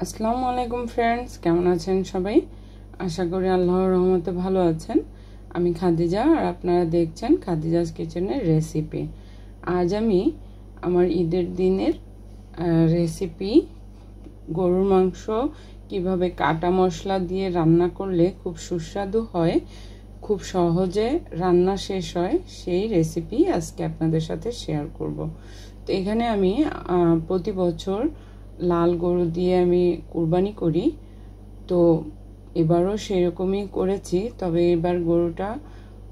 আসসালামু আলাইকুম ফ্রেন্ডস, কেমন আছেন সবাই? আশা করি আল্লাহর রহমতে ভালো আছেন। আমি খাদিজা আর আপনারা দেখছেন খাদিজাস কিচেনের রেসিপি। আজ আমি আমার ঈদের দিনের রেসিপি গরুর মাংস কিভাবে কাটা মশলা দিয়ে রান্না করলে খুব সুস্বাদু হয়, খুব সহজে রান্না শেষ হয়, সেই রেসিপি আজকে আপনাদের সাথে শেয়ার করব। তো এখানে আমি প্রতি বছর লাল গরু দিয়ে আমি কুরবানি করি। তো এবারও সেরকমই করেছি, তবে এবার গরুটা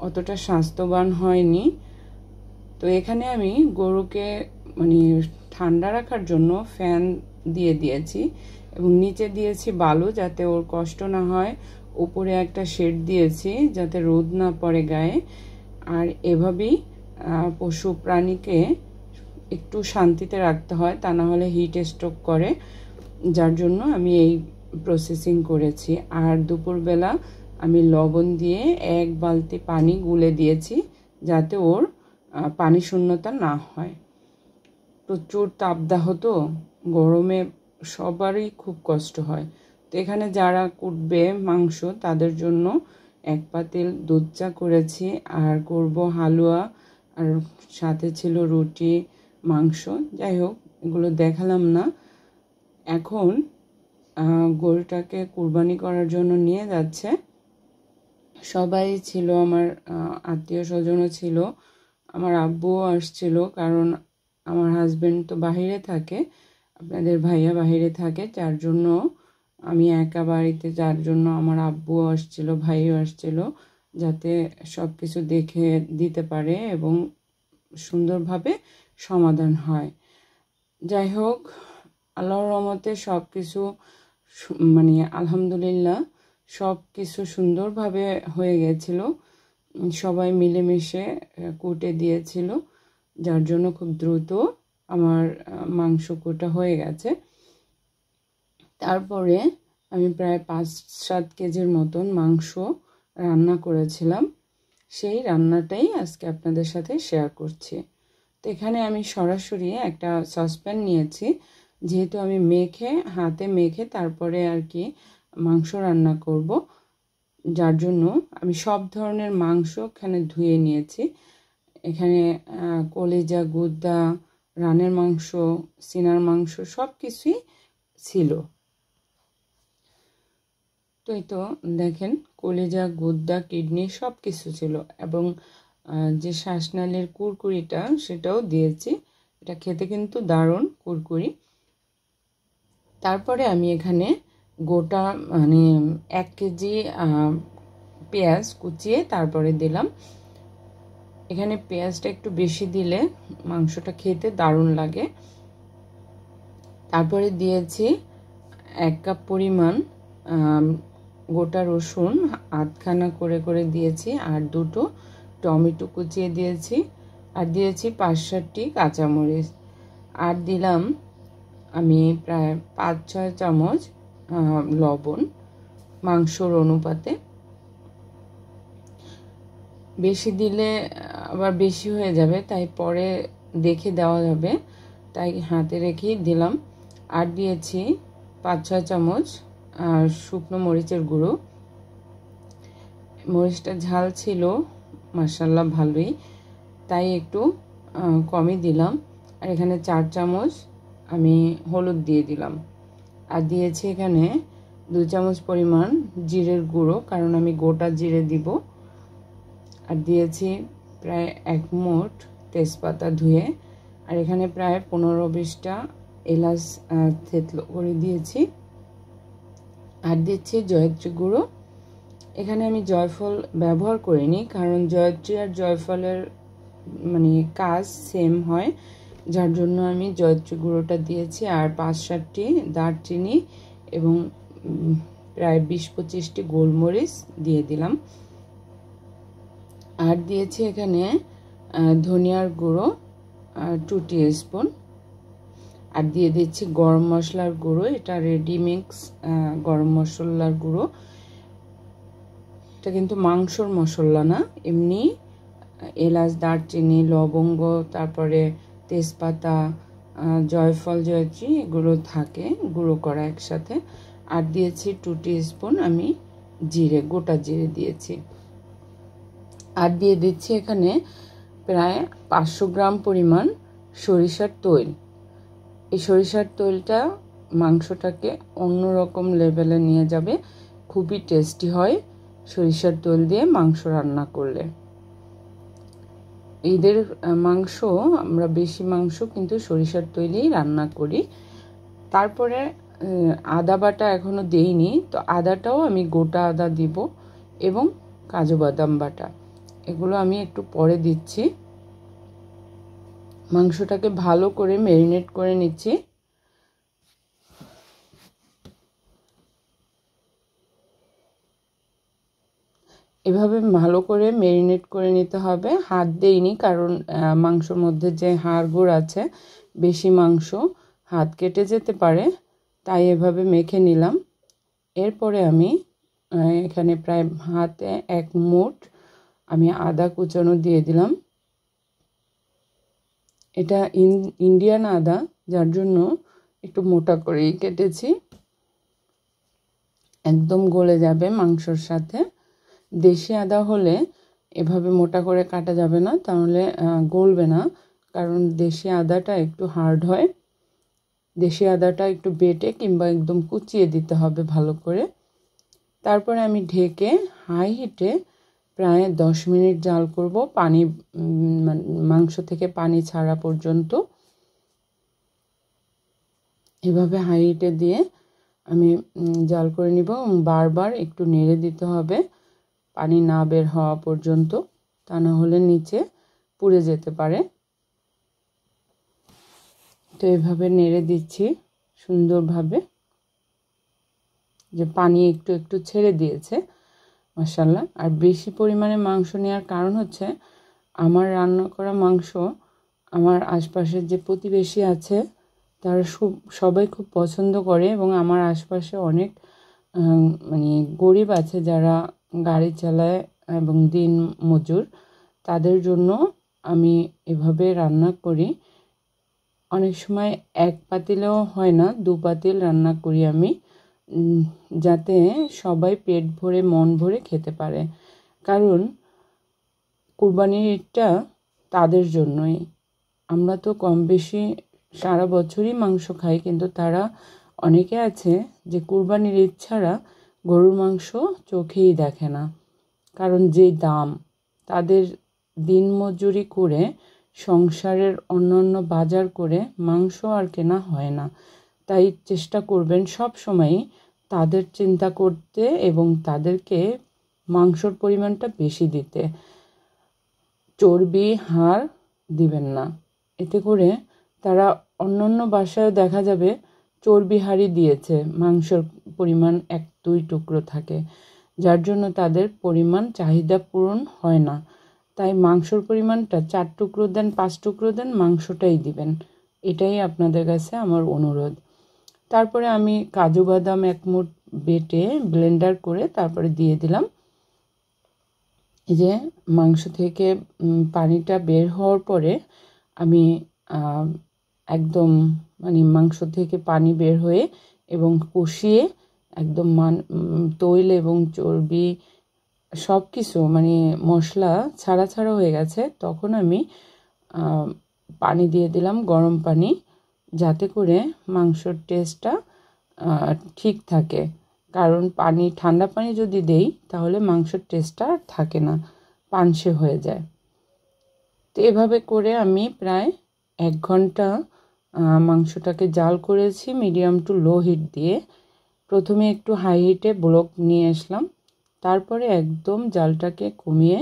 অতটা স্বাস্থ্যবান হয়নি। তো এখানে আমি গরুকে ঠান্ডা রাখার জন্য ফ্যান দিয়ে দিয়েছি এবং নিচে দিয়েছি বালু, যাতে ওর কষ্ট না হয়। উপরে একটা শেড দিয়েছি যাতে রোদ না পড়ে গায়ে। আর এভাবেই পশু প্রাণীকে একটু শান্তিতে রাখতে হয়, তা না হলে হিট স্ট্রোক করে, যার জন্য আমি এই প্রসেসিং করেছি। আর দুপুরবেলা আমি লবণ দিয়ে 1 বালতি পানি গুলে দিয়েছি যাতে ওর পানি শূন্যতা না হয়। প্রচুর তাপদাহ, তো গরমে সবারই খুব কষ্ট হয়। তো এখানে যারা কুটবে মাংস তাদের জন্য 1 পাতিল দুধ চা করেছি, আর করব হালুয়া, আর সাথে ছিল রুটি, মাংস। যাই হোক, এগুলো দেখালাম না। এখন গরুটাকে কুরবানি করার জন্য নিয়ে যাচ্ছে। সবাই ছিল, আমার আত্মীয় স্বজনও ছিল, আমার আব্বুও আসছিল, কারণ আমার হাজবেন্ড তো বাহিরে থাকে, আপনাদের ভাইয়া বাহিরে থাকে, যার জন্য আমি একা বাড়িতে, যার জন্য আমার আব্বুও আসছিল, ভাইও আসছিল, যাতে সব কিছু দেখে দিতে পারে এবং সুন্দরভাবে সমাধান হয়। যাই হোক, আল্লাহর রহমতে সব কিছু আলহামদুলিল্লাহ সব কিছু সুন্দরভাবে হয়ে গেছিল। সবাই মিলেমিশে কুটে দিয়েছিল, যার জন্য খুব দ্রুত আমার মাংস কুটা হয়ে গেছে। তারপরে আমি প্রায় 5-7 কেজির মতন মাংস রান্না করেছিলাম। সেই রান্নাটাই আজকে আপনাদের সাথে শেয়ার করছি। তো এখানে আমি সরাসরি একটা সসপ্যান নিয়েছি, যেহেতু আমি হাতে মেখে তারপরে আর কি মাংস রান্না করব, যার জন্য আমি সব ধরনের মাংস এখানে ধুয়ে নিয়েছি। এখানে কলিজা, গুদ্দা, রানের মাংস, সিনার মাংস সব কিছুই ছিল। তো এই তো দেখেন, কলিজা, গুদ্দা, কিডনি সব কিছু ছিল, এবং যে শ্বাসনালীর কুরকুরিটা সেটাও দিয়েছি। এটা খেতে কিন্তু দারুণ কুরকুরি। তারপরে আমি এখানে গোটা 1 কেজি পেঁয়াজ কুচিয়ে তারপরে দিলাম। এখানে পেঁয়াজটা একটু বেশি দিলে মাংসটা খেতে দারুণ লাগে। তারপরে দিয়েছি 1 কাপ পরিমাণ গোটা রসুন, আধখানা করে করে দিয়েছি, আর 2টো টমেটো কুচিয়ে দিয়েছি, আর দিয়েছি 5-7টি কাঁচামরিচ, আর দিলাম আমি প্রায় 5-6 চামচ লবণ মাংসর অনুপাতে। বেশি দিলে আবার বেশি হয়ে যাবে, তাই পরে দেখে দেওয়া যাবে, তাই হাতে রেখেই দিলাম। আর দিয়েছি 5-6 চামচ শুকনো মরিচের গুঁড়ো। মরিচটা ঝাল ছিল মাশাআল্লাহ ভালোই, তাই একটু কমই দিলাম। আর এখানে 4 চামচ আমি হলুদ দিয়ে দিলাম, আর দিয়েছি এখানে 2 চামচ পরিমাণ জিরের গুঁড়ো, কারণ আমি গোটা জিরে দিব। আর দিয়েছি প্রায় 1 মুঠ তেজপাতা ধুয়ে, আর এখানে প্রায় 15-20টা এলাচ থেতলো করে দিয়েছি। আর দিচ্ছি জয়ত্রী গুঁড়ো। এখানে আমি জয়ফল ব্যবহার করিনি, কারণ জয়ত্রী আর জয়ফলের কাজ সেম হয়, যার জন্য আমি জয়ত্রী গুঁড়োটা দিয়েছি। আর 5-7টি দারচিনি এবং প্রায় 20-25টি গোলমরিচ দিয়ে দিলাম। আর দিয়েছি এখানে ধনিয়ার গুঁড়ো 2 টিস্পুন, আর দিয়ে দিচ্ছি গরম মশলার গুঁড়ো। এটা রেডিমিক্স গরম মশলার গুঁড়ো, এটা কিন্তু মাংসর মশলা না, এমনি এলাচ, দারচিনি, লবঙ্গ, তারপরে তেজপাতা, জয়ফল জয়ত্রী এগুলো থাকে গুঁড়ো করা একসাথে। আর দিয়েছি 2 টিস্পুন আমি জিরে, গোটা জিরে দিয়েছি। আর দিয়ে দিচ্ছি এখানে প্রায় 500 গ্রাম পরিমাণ সরিষার তৈল। এই সরিষার তৈলটা মাংসটাকে অন্যরকম লেভেলে নিয়ে যাবে, খুবই টেস্টি হয় সরিষার তৈল দিয়ে মাংস রান্না করলে। ঈদের মাংস আমরা বেশি মাংস কিন্তু সরিষার তৈলেই রান্না করি। তারপরে আদা বাটা এখনও দেইনি, তো আদাটাও আমি গোটা আদা দিব এবং কাজু বাদাম বাটা, এগুলো আমি একটু পরে দিচ্ছি। মাংসটাকে ভালো করে ম্যারিনেট করে নিচ্ছি। এভাবে ভালো করে ম্যারিনেট করে নিতে হবে। হাত দেইনি, কারণ মাংসর মধ্যে যে হাড়গোড় আছে, বেশি মাংস হাত কেটে যেতে পারে, তাই এভাবে মেখে নিলাম। এরপরে আমি এখানে প্রায় হাতে 1 মুঠ আমি আদা কুচানো দিয়ে দিলাম। এটা ইন্ডিয়ান আদা, যার জন্য একটু মোটা করেই কেটেছি, একদম গলে যাবে মাংসর সাথে। দেশি আদা হলে এভাবে মোটা করে কাটা যাবে না, তাহলে গলবে না, কারণ দেশি আদাটা একটু হার্ড হয়। দেশি আদাটা একটু বেটে কিংবা একদম কুচিয়ে দিতে হবে ভালো করে। তারপরে আমি ঢেকে হাই হিটে প্রায় 10 মিনিট জাল করব, পানি মাংস থেকে পানি ছাড়া পর্যন্ত। এভাবে হাই হিটে দিয়ে আমি জাল করে নিব, বারবার একটু নেড়ে দিতে হবে পানি না বের হওয়া পর্যন্ত, তা না হলে নিচে পুড়ে যেতে পারে। তো এভাবে নেড়ে দিচ্ছি সুন্দরভাবে, যে পানি একটু একটু ছেড়ে দিয়েছে মাশাআল্লাহ। আর বেশি পরিমাণে মাংস নেওয়ার কারণ হচ্ছে আমার রান্না করা মাংস আমার আশপাশের যে প্রতিবেশী আছে তারা সবাই খুব পছন্দ করে, এবং আমার আশপাশে অনেক মানে গরিব আছে যারা গাড়ি চালায় এবং দিন মজুর, তাদের জন্য আমি এভাবে রান্না করি। অনেক সময় 1 পাতিলেও হয় না, 2 পাতিল রান্না করি আমি, যাতে সবাই পেট ভরে মন ভরে খেতে পারে। কারণ কুরবানির ঈদটা তাদের জন্যই। আমরা তো কম বেশি সারা বছরই মাংস খাই, কিন্তু তারা অনেকে আছে যে কুরবানির ঈদ ছাড়া গরুর মাংস চোখেই দেখে না, কারণ যে দাম, তাদের দিনমজুরি করে সংসারের অন্যান্য বাজার করে মাংস আর কেনা হয় না। তাই চেষ্টা করবেন সব সময়ই তাদের চিন্তা করতে এবং তাদেরকে মাংসর পরিমাণটা বেশি দিতে। চর্বি হাড় দিবেন না, এতে করে তারা অন্যান্য বাসায় দেখা যাবে চর্বি হাড়ই দিয়েছে, মাংসর পরিমাণ 1-2 টুকরো থাকে, যার জন্য তাদের পরিমাণ চাহিদা পূরণ হয় না। তাই মাংসর পরিমাণটা 4 টুকরো দেন, 5 টুকরো দেন, মাংসটাই দিবেন, এটাই আপনাদের কাছে আমার অনুরোধ। তারপরে আমি কাজু বাদাম 1 মুঠ বেটে ব্লেন্ডার করে তারপরে দিয়ে দিলাম। এই যে মাংস থেকে পানিটা বের হওয়ার পরে আমি একদম মানে মাংস থেকে পানি বের হয়ে এবং কষিয়ে একদম তৈল এবং চর্বি সব কিছু মানে মশলা ছাড়া ছাড়া হয়ে গেছে, তখন আমি পানি দিয়ে দিলাম, গরম পানি, যাতে করে মাংসর টেস্টটা ঠিক থাকে। কারণ ঠান্ডা পানি যদি দেই তাহলে মাংসের টেস্টটা আর থাকে না, পানসে হয়ে যায়। তো এভাবে করে আমি প্রায় 1 ঘন্টা মাংসটাকে জাল করেছি মিডিয়াম টু লো হিট দিয়ে। প্রথমে একটু হাই হিটে ব্লক নিয়ে আসলাম, তারপরে একদম জালটাকে কমিয়ে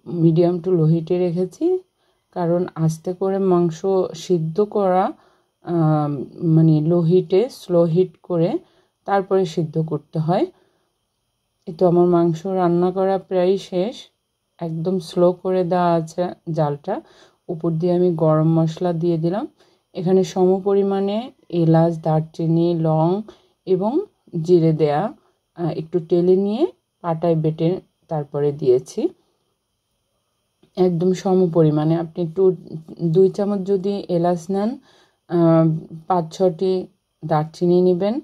মিডিয়াম টু লো হিটে রেখেছি, কারণ আস্তে করে মাংস সিদ্ধ করা মানে লো হিটে স্লো হিট করে তারপরে সিদ্ধ করতে হয়। তো আমার মাংস রান্না করা প্রায় শেষ, একদম স্লো করে দেওয়া আছে জালটা। উপর দিয়ে আমি গরম মশলা দিয়ে দিলাম, এখানে সম পরিমাণে এলাচ, দারচিনি, লং এবং জিরে দেয়া একটু টেলে নিয়ে পাটায় বেটে তারপরে দিয়েছি, একদম সম পরিমাণে। আপনি একটু 2 চামচ যদি এলাচ নেন 5-6টি দারচিনি নেবেন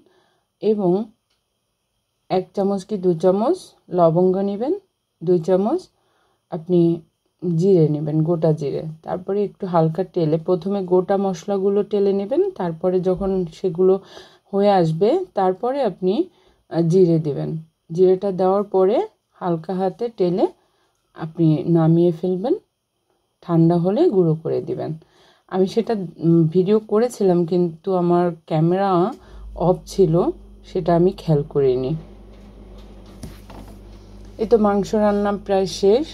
এবং 1 চামচ কি 2 চামচ লবঙ্গ নেবেন, 2 চামচ আপনি জিরে নেবেন, গোটা জিরে। তারপরে একটু হালকা তেলে প্রথমে গোটা মশলাগুলো টেলে নেবেন, তারপরে যখন সেগুলো হয়ে আসবে তারপরে আপনি জিরে দিবেন। জিরেটা দেওয়ার পরে হালকা হাতে টেলে আপনি নামিয়ে ফেলবেন, ঠান্ডা হলে গুঁড়ো করে দিবেন। আমি সেটা ভিডিও করেছিলাম কিন্তু আমার ক্যামেরা অফ ছিল, সেটা আমি খেয়াল করিনি। এই তো মাংস রান্না প্রায় শেষ।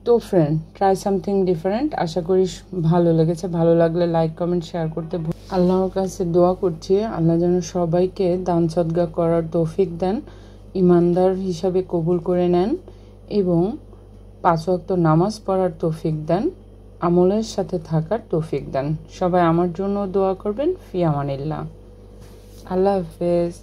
তো ফ্রেন্ড, ট্রাই সামথিং ডিফারেন্ট। আশা করি ভালো লেগেছে। ভালো লাগলে লাইক কমেন্ট শেয়ার করতে আল্লাহর কাছে দোয়া করছি আল্লাহ যেন সবাইকে দান সদকা করার তৌফিক দেন, ইমানদার হিসাবে কবুল করে নেন এবং 5 ওয়াক্ত নামাজ পড়ার তৌফিক দেন, আমলের সাথে থাকার তৌফিক দেন। সবাই আমার জন্য দোয়া করবেন। ফি আমানিল্লাহ। আল্লাহ হাফেজ।